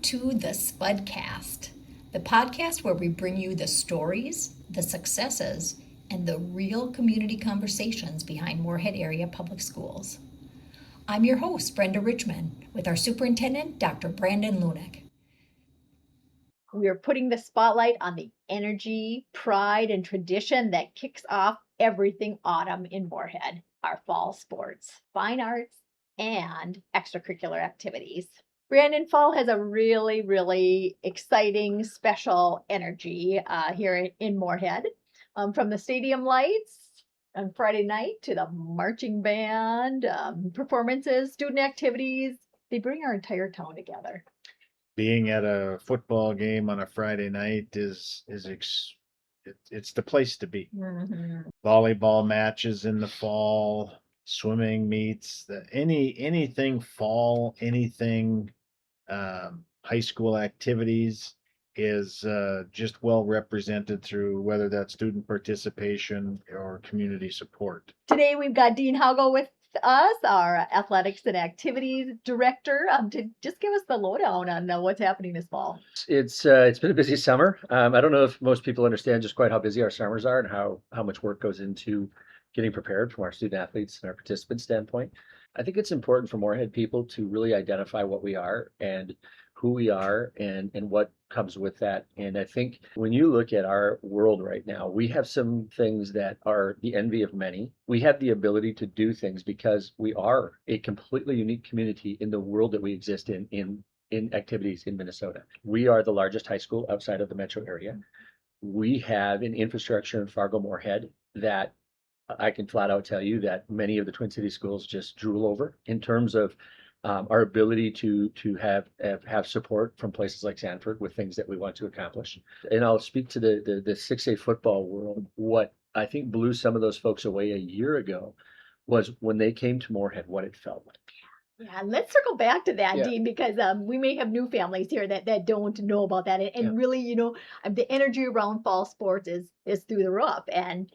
to the Spudcast, the podcast where we bring you the stories, the successes, and the real community conversations behind Moorhead area public schools. I'm your host, Brenda Richmond, with our superintendent, Dr. Brandon Lunick. We are putting the spotlight on the energy, pride, and tradition that kicks off everything autumn in Moorhead, our fall sports, fine arts, and extracurricular activities. Brandon, fall has a really exciting, special energy here in Moorhead. From the stadium lights on Friday night to the marching band, performances, student activities, they bring our entire town together. Being at a football game on a Friday night it's the place to be. Mm-hmm. Volleyball matches in the fall, swimming meets, anything fall, anything high school activities is just well represented through whether that's student participation or community support. Today we've got Dean Haugo with us, our athletics and activities director, to just give us the lowdown on what's happening this fall. It's been a busy summer. I don't know if most people understand just quite how busy our summers are and how much work goes into getting prepared from our student athletes and our participant standpoint. I think it's important for Moorhead people to really identify what we are and who we are and what comes with that. And I think when you look at our world right now, we have some things that are the envy of many. We have the ability to do things because we are a completely unique community in the world that we exist in activities in Minnesota. We are the largest high school outside of the metro area. We have an infrastructure in Fargo Moorhead that I can flat out tell you that many of the Twin Cities schools just drool over in terms of our ability to have support from places like Sanford with things that we want to accomplish. And I'll speak to the 6A football world. What I think blew some of those folks away a year ago was when they came to Moorhead, what it felt like. Yeah, let's circle back to that, Yeah. Dean, because we may have new families here that don't know about that. And really, the energy around fall sports is through the roof. And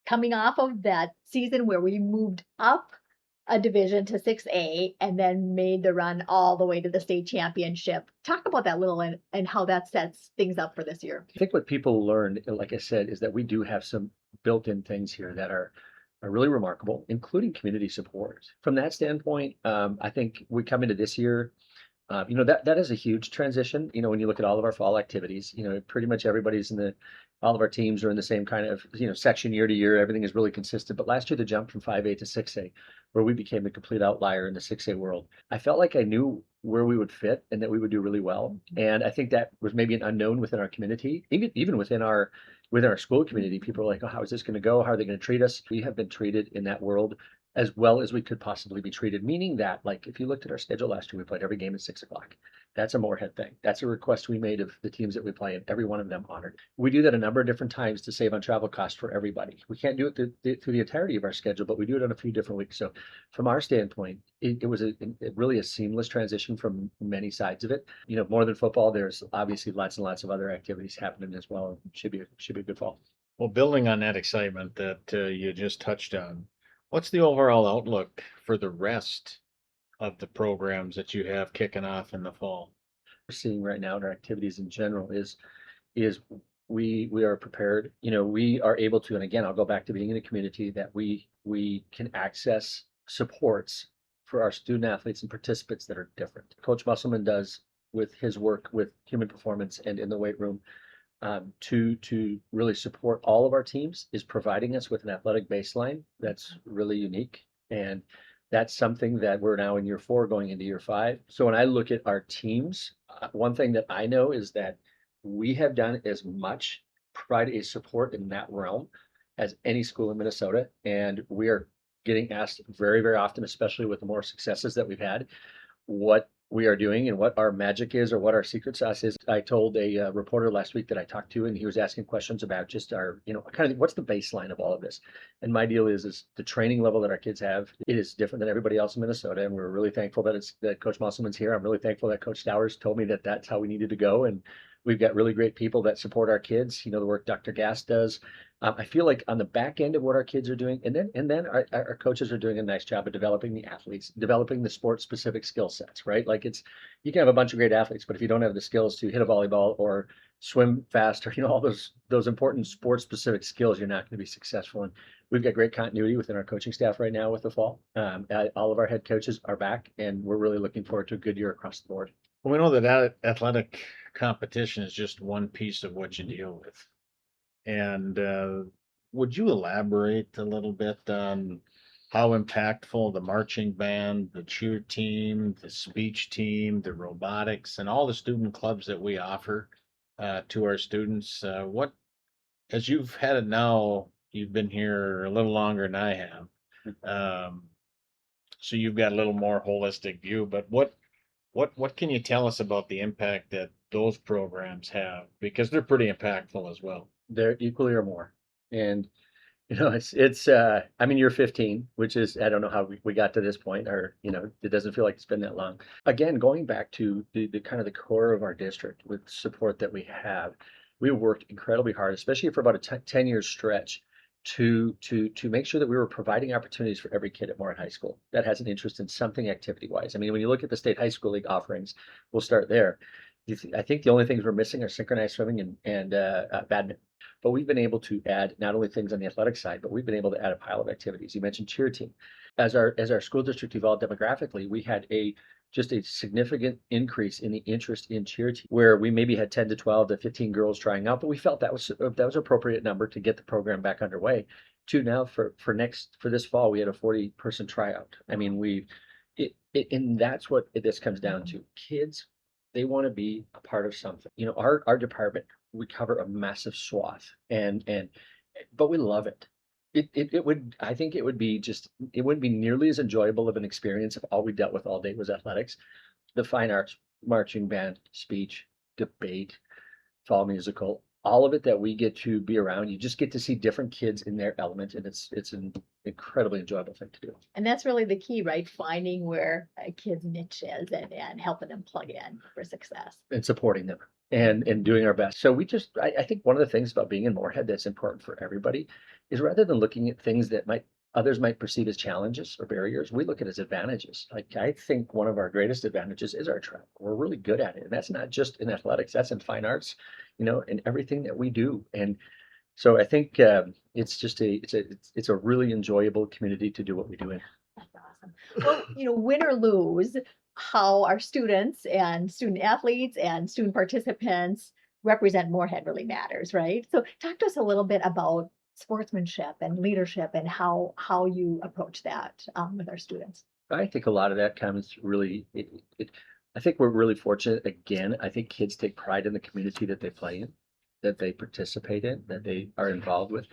coming off of that season where we moved up a division to 6A and then made the run all the way to the state championship. Talk about that little and how that sets things up for this year. I think what people learned, like I said, is that we do have some built-in things here that are really remarkable, including community support. From that standpoint, I think we come into this year, that is a huge transition. When you look at all of our fall activities, pretty much everybody's all of our teams are in the same kind of, section year to year. Everything is really consistent. But last year, the jump from 5A to 6A, where we became the complete outlier in the 6A world, I felt like I knew where we would fit and that we would do really well. And I think that was maybe an unknown within our community, even within our school community. People are like, oh, how is this going to go? How are they going to treat us? We have been treated in that world as well as we could possibly be treated, meaning that, like, if you looked at our schedule last year, we played every game at 6:00. That's a Moorhead thing. That's a request we made of the teams that we play, and every one of them honored. We do that a number of different times to save on travel costs for everybody. We can't do it through the entirety of our schedule, but we do it on a few different weeks. So from our standpoint, it was really a seamless transition from many sides of it. More than football, there's obviously lots and lots of other activities happening as well. It should be a good fall. Well, building on that excitement that you just touched on, what's the overall outlook for the rest of the programs that you have kicking off in the fall? We're seeing right now in our activities in general is we are prepared. We are able to, and again, I'll go back to being in a community that we can access supports for our student athletes and participants that are different. Coach Musselman does with his work with human performance and in the weight room to really support all of our teams is providing us with an athletic baseline that's really unique. And that's something that we're now in year 4 going into year 5. So when I look at our teams, one thing that I know is that we have done as much provide a support in that realm as any school in Minnesota. And we are getting asked very, very often, especially with the more successes that we've had, what we are doing and what our magic is or what our secret sauce is. I told a reporter last week that I talked to, and he was asking questions about just our, kind of what's the baseline of all of this. And my deal is the training level that our kids have. It is different than everybody else in Minnesota, and we're really thankful that Coach Musselman's here. I'm really thankful that Coach Stowers told me that that's how we needed to go. And we've got really great people that support our kids. The work Dr. Gass does I feel like on the back end of what our kids are doing, and then our coaches are doing a nice job of developing the athletes, developing the sport specific skill sets, right? Like you can have a bunch of great athletes, but if you don't have the skills to hit a volleyball or swim fast, or all those important sport specific skills, you're not going to be successful. And we've got great continuity within our coaching staff right now with the fall. All of our head coaches are back, and we're really looking forward to a good year across the board. Well, we know that athletic competition is just one piece of what you deal with. And would you elaborate a little bit on how impactful the marching band, the cheer team, the speech team, the robotics, and all the student clubs that we offer to our students? As you've had it now, you've been here a little longer than I have. So you've got a little more holistic view, but what can you tell us about the impact that those programs have? Because they're pretty impactful as well. They're equally or more. And it's I mean, you're 15, which is, I don't know how we got to this point, or it doesn't feel like it's been that long. Again, going back to the kind of the core of our district with support that we have, we worked incredibly hard, especially for about a 10-year stretch, to make sure that we were providing opportunities for every kid at Moorhead High School that has an interest in something activity wise. I mean, when you look at the state high school league offerings, we'll start there. I think the only things we're missing are synchronized swimming and badminton. But we've been able to add not only things on the athletic side, but we've been able to add a pile of activities. You mentioned cheer team. As our school district evolved demographically, we had just a significant increase in the interest in cheer team, where we maybe had 10 to 12 to 15 girls trying out, but we felt that was appropriate number to get the program back underway. To now for this fall, we had a 40-person tryout. I mean, and that's what this comes down to. Kids, they want to be a part of something. Our department, we cover a massive swath, but we love it. I think it wouldn't be nearly as enjoyable of an experience if all we dealt with all day was athletics. The fine arts, marching band, speech, debate, fall musical, all of it that we get to be around. You just get to see different kids in their element, and it's an incredibly enjoyable thing to do. And that's really the key, right? Finding where a kid's niche is and helping them plug in for success. And supporting them and doing our best. So I think one of the things about being in Moorhead that's important for everybody is, rather than looking at things that others might perceive as challenges or barriers, we look at it as advantages. Like, I think one of our greatest advantages is our travel. We're really good at it. And that's not just in athletics, that's in fine arts, in everything that we do. And so I think it's a really enjoyable community to do what we do in. That's awesome. Well, win or lose, how our students and student athletes and student participants represent Moorhead really matters, right? So talk to us a little bit about sportsmanship and leadership and how you approach that with our students. I think a lot of that comes really, I think we're really fortunate. Again, I think kids take pride in the community that they play in, that they participate in, that they are involved with.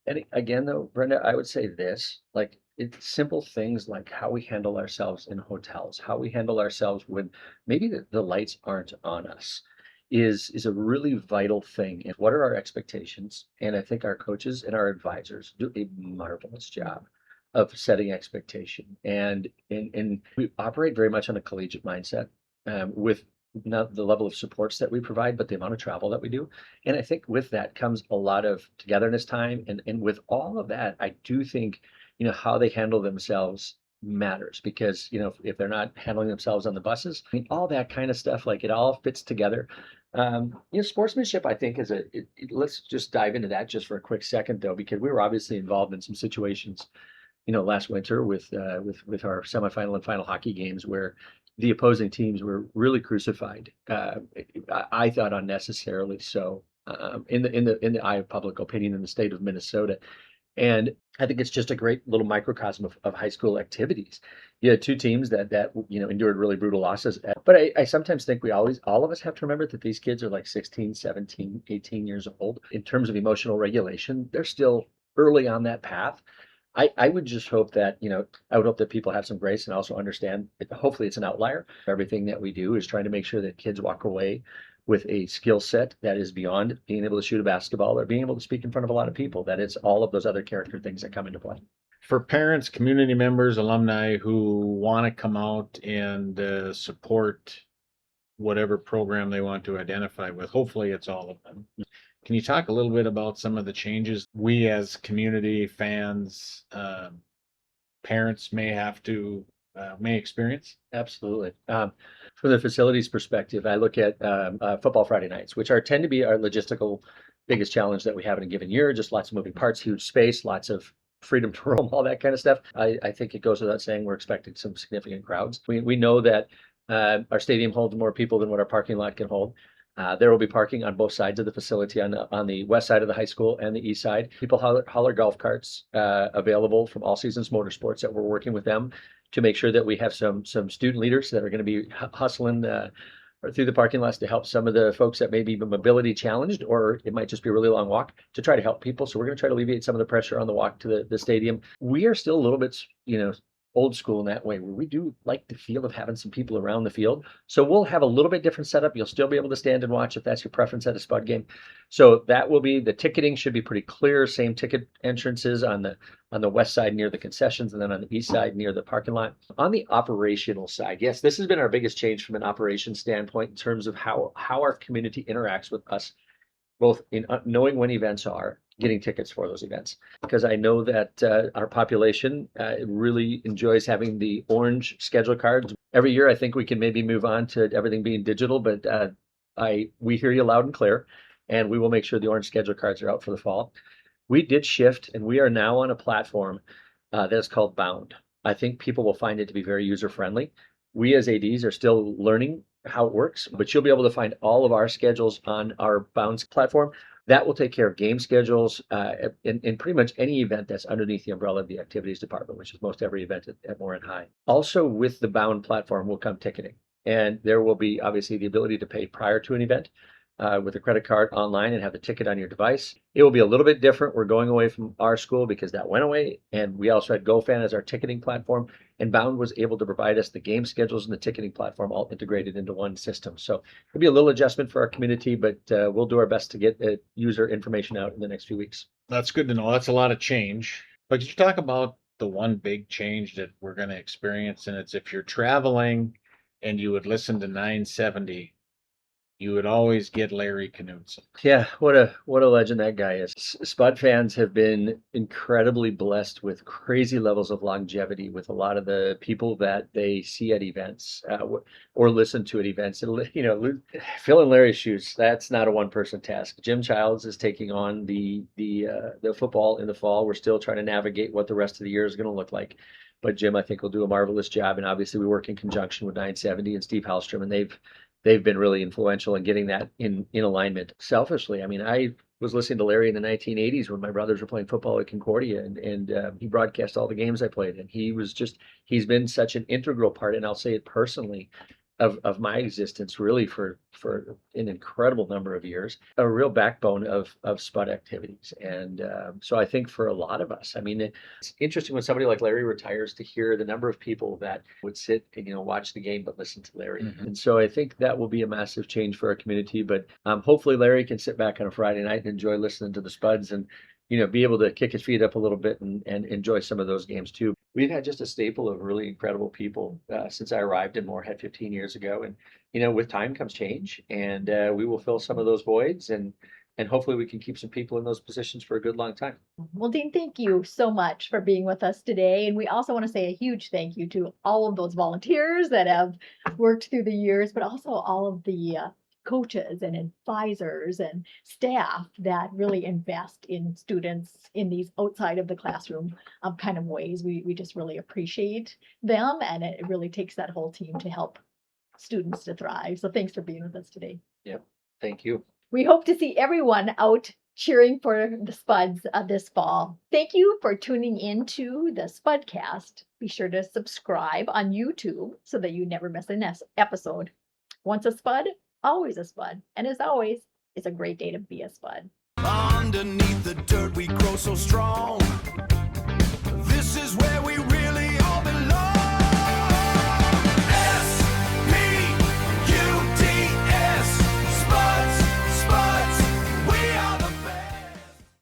And again, though, Brenda, I would say this, like, it's simple things like how we handle ourselves in hotels, how we handle ourselves when maybe the lights aren't on us is a really vital thing. And what are our expectations? And I think our coaches and our advisors do a marvelous job of setting expectation. And we operate very much on a collegiate mindset, with not the level of supports that we provide, but the amount of travel that we do. And I think with that comes a lot of togetherness time. And with all of that, I do think, how they handle themselves matters, because, if they're not handling themselves on the buses, I mean, all that kind of stuff, like, it all fits together. Sportsmanship, I think, let's just dive into that just for a quick second, though, because we were obviously involved in some situations, last winter with our semifinal and final hockey games, where the opposing teams were really crucified. I thought unnecessarily so, in the eye of public opinion in the state of Minnesota. And I think it's just a great little microcosm of high school activities. You had two teams that endured really brutal losses. But I sometimes think all of us have to remember that these kids are like 16, 17, 18 years old. In terms of emotional regulation, they're still early on that path. I would just hope that, I would hope that people have some grace and also understand that hopefully it's an outlier. Everything that we do is trying to make sure that kids walk away with a skill set that is beyond being able to shoot a basketball or being able to speak in front of a lot of people, that it's all of those other character things that come into play. For parents, community members, alumni who want to come out and support whatever program they want to identify with, hopefully it's all of them. Can you talk a little bit about some of the changes we as community fans, parents may experience? Absolutely. From the facilities perspective, I look at football Friday nights, which tend to be our logistical biggest challenge that we have in a given year. Just lots of moving parts, huge space, lots of freedom to roam, all that kind of stuff. I think it goes without saying we're expecting some significant crowds. We know that our stadium holds more people than what our parking lot can hold. There will be parking on both sides of the facility, on the west side of the high school and the east side. People hauler golf carts available from All Seasons Motorsports that we're working with them to make sure that we have some student leaders that are going to be hustling through the parking lots to help some of the folks that may be mobility challenged, or it might just be a really long walk, to try to help people. So we're going to try to alleviate some of the pressure on the walk to the stadium. We are still a little bit, old school in that way, where we do like the feel of having some people around the field. So we'll have a little bit different setup. You'll still be able to stand and watch if that's your preference at a Spud game. So that will be, the ticketing should be pretty clear. Same ticket entrances on the west side near the concessions, and then on the east side near the parking lot. On the operational side, yes, this has been our biggest change from an operations standpoint in terms of how our community interacts with us, both in knowing when events are, getting tickets for those events. Because I know that our population really enjoys having the orange schedule cards. Every year, I think we can maybe move on to everything being digital, but we hear you loud and clear, and we will make sure the orange schedule cards are out for the fall. We did shift, and we are now on a platform that's called Bound. I think people will find it to be very user-friendly. We as ADs are still learning how it works, but you'll be able to find all of our schedules on our Bounds platform. That will take care of game schedules in pretty much any event that's underneath the umbrella of the activities department, which is most every event at Moorhead High. Also, with the Bound platform will come ticketing, and there will be obviously the ability to pay prior to an event with a credit card online and have the ticket on your device. It will be a little bit different. We're going away from our school because that went away, and we also had GoFan as our ticketing platform, and Bound was able to provide us the game schedules and the ticketing platform all integrated into one system. So it'll be a little adjustment for our community, but we'll do our best to get user information out in the next few weeks. That's good to know. That's a lot of change. But could you talk about the one big change that we're going to experience? And it's, if you're traveling and you would listen to 970, you would always get Larry Knutson. Yeah, what a legend that guy is. Spud fans have been incredibly blessed with crazy levels of longevity with a lot of the people that they see at events or listen to at events. Filling Larry's shoes, that's not a one-person task. Jim Childs is taking on the football in the fall. We're still trying to navigate what the rest of the year is going to look like. But Jim, I think, will do a marvelous job. And obviously, we work in conjunction with 970 and Steve Hallstrom, and they've been really influential in getting that in alignment. Selfishly, I mean, I was listening to Larry in the 1980s when my brothers were playing football at Concordia, and he broadcast all the games I played, and he's been such an integral part, and I'll say it personally, of my existence really for an incredible number of years, a real backbone of Spud activities. And so I think for a lot of us, I mean, it's interesting when somebody like Larry retires to hear the number of people that would sit and, watch the game but listen to Larry. Mm-hmm. And so I think that will be a massive change for our community. But hopefully Larry can sit back on a Friday night and enjoy listening to the Spuds and be able to kick his feet up a little bit and enjoy some of those games too. We've had just a staple of really incredible people since I arrived in Moorhead 15 years ago. And, with time comes change, and we will fill some of those voids, and hopefully we can keep some people in those positions for a good long time. Well, Dean, thank you so much for being with us today. And we also want to say a huge thank you to all of those volunteers that have worked through the years, but also all of the coaches and advisors and staff that really invest in students in these outside of the classroom kind of ways. We just really appreciate them, and it really takes that whole team to help students to thrive. So thanks for being with us today. Yeah, thank you. We hope to see everyone out cheering for the Spuds this fall. Thank you for tuning in to the Spudcast. Be sure to subscribe on YouTube so that you never miss an episode. Once a Spud, always a Spud. And as always, it's a great day to be a Spud. Underneath the dirt, we grow so strong.